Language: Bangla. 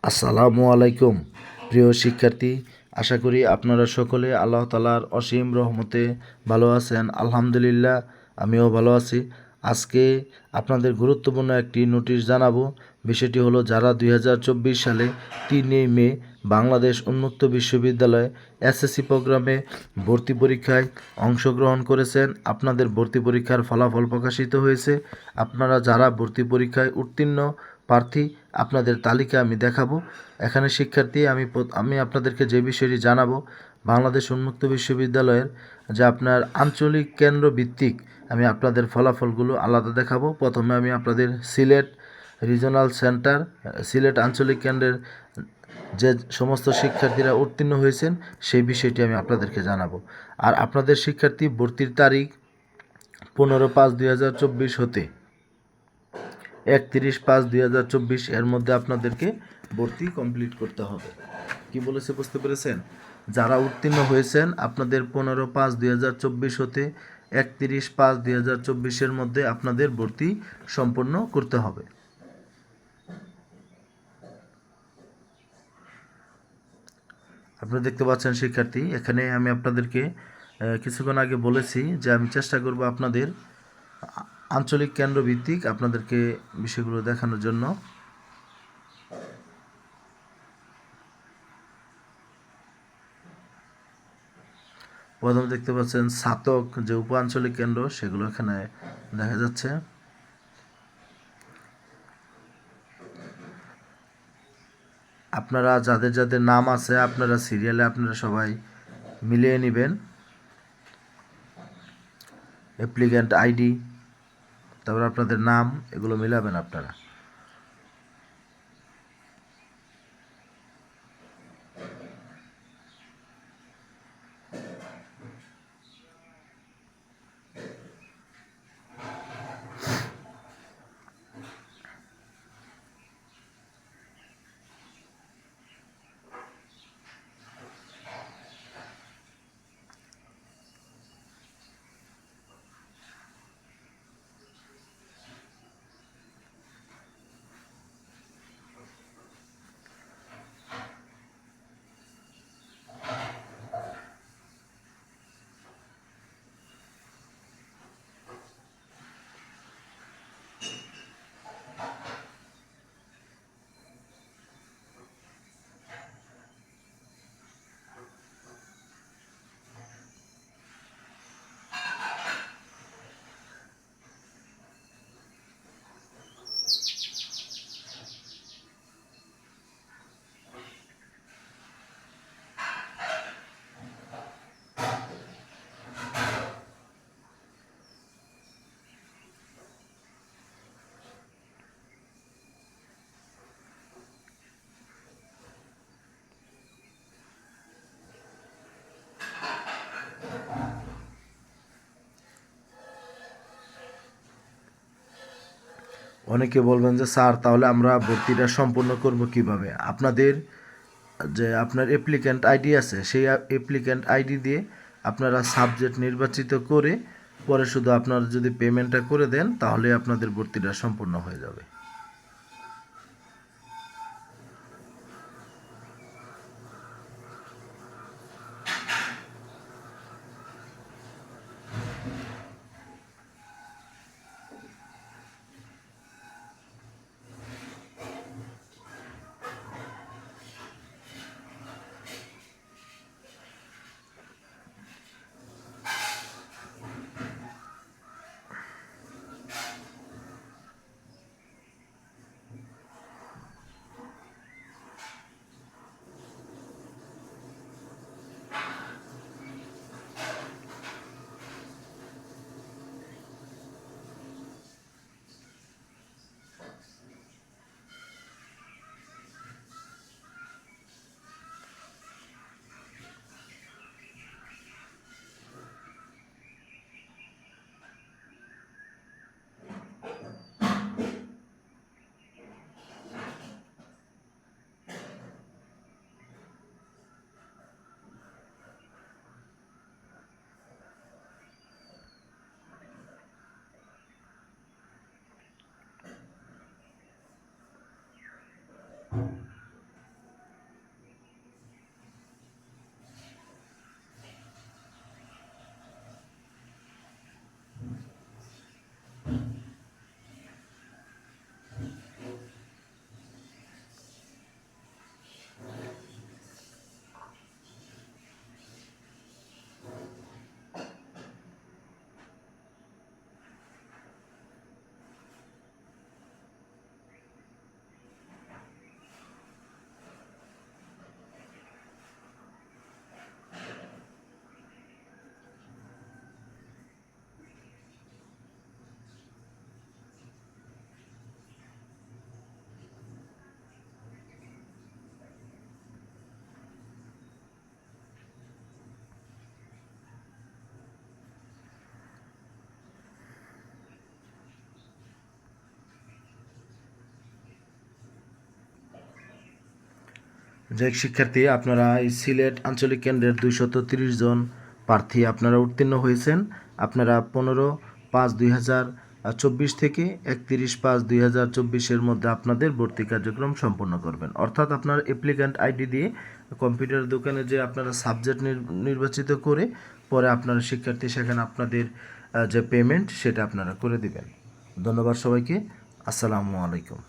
আসসালামু আলাইকুম প্রিয় শিক্ষার্থী, আশা করি আপনারা সকলে আল্লাহ তাআলার অসীম রহমতে ভালো আছেন। আলহামদুলিল্লাহ, আমিও ভালো আছি। আজকে আপনাদের গুরুত্বপূর্ণ একটি নোটিশ জানাবো। বিষয়টি হলো, যারা 2024 সালে 3 মে বাংলাদেশ উন্মুক্ত বিশ্ববিদ্যালয়ে এসএসসি প্রোগ্রামে ভর্তি পরীক্ষায় অংশগ্রহণ করেছেন, আপনাদের ভর্তি পরীক্ষার ফলাফল প্রকাশিত হয়েছে। আপনারা যারা ভর্তি পরীক্ষায় উত্তীর্ণ প্রার্থী, আপনাদের তালিকা আমি দেখাবো। এখানে শিক্ষার্থী, আমি আপনাদেরকে যে বিষয়টি জানাবো, বাংলাদেশ উন্মুক্ত বিশ্ববিদ্যালয়ের যে আপনার আঞ্চলিক কেন্দ্র ভিত্তিক আমি আপনাদের ফলাফলগুলো আলাদা দেখাবো। প্রথমে আমি আপনাদের সিলেট রিজনাল সেন্টার, সিলেট আঞ্চলিক কেন্দ্রের যে সমস্ত শিক্ষার্থীরা উত্তীর্ণ হয়েছেন সেই বিষয়টি আমি আপনাদেরকে জানাবো। আর আপনাদের শিক্ষার্থী ভর্তির তারিখ 15/5/2024 হতে 31/5/2024 এর মধ্যে আপনাদেরকে ভর্তি কমপ্লিট করতে হবে। কি বলেছে বুঝতে পেরেছেন? যারা উত্তীর্ণ হয়েছেন, আপনাদের 15/5/2024 হতে 31/5/2024 মধ্যে আপনাদের ভর্তি সম্পন্ন করতে হবে। আপনারা দেখতে পাচ্ছেন শিক্ষার্থী, এখানে আমি আপনাদেরকে কিছুক্ষণ আগে বলেছি যে আমি চেষ্টা করব আপনাদের আঞ্চলিক কেন্দ্র ভিত্তিক আপনাদেরকে বিষয়গুলো দেখানোর জন্য। প্রথমে দেখতে পাচ্ছেন ছাতক যে উপ আঞ্চলিক কেন্দ্র, সেগুলো এখানে দেখা যাচ্ছে। আপনারা যাদের যাদের নাম আছে, আপনারা সিরিয়ালে আপনারা সবাই মিলিয়ে নেবেন। অ্যাপ্লিক্যান্ট আইডি, তারপর আপনাদের নাম, এগুলো মিলাবেন আপনারা। অনেকে বলবেন যে স্যার, তাহলে আমরা ভর্তিটা সম্পূর্ণ করব কিভাবে? আপনাদের যে আপনার অ্যাপ্লিক্যান্ট আইডি আছে, সেই অ্যাপ্লিক্যান্ট আইডি দিয়ে আপনারা সাবজেক্ট নির্বাচিত করে পরে শুধু আপনারা যদি পেমেন্টটা করে দেন, তাহলে আপনাদের ভর্তিটা সম্পূর্ণ হয়ে যাবে। যে শিক্ষার্থী আপনারা এই সিলেট আঞ্চলিক কেন্দ্রের 230 জন প্রার্থী আপনারা উত্তীর্ণ হয়েছেন। আপনারা 15/5/2024 থেকে 31/5/2024 মধ্যে আপনাদের ভর্তি কার্যক্রম সম্পন্ন করবেন। অর্থাৎ আপনার অ্যাপ্লিক্যান্ট আইডি দিয়ে কম্পিউটার দোকানে যে আপনারা সাবজেক্ট নির্বাচিত করে পরে আপনারা শিক্ষার্থী সেখানে আপনাদের যে পেমেন্ট সেটা আপনারা করে দিবেন। ধন্যবাদ সবাইকে। আসসালামু আলাইকুম।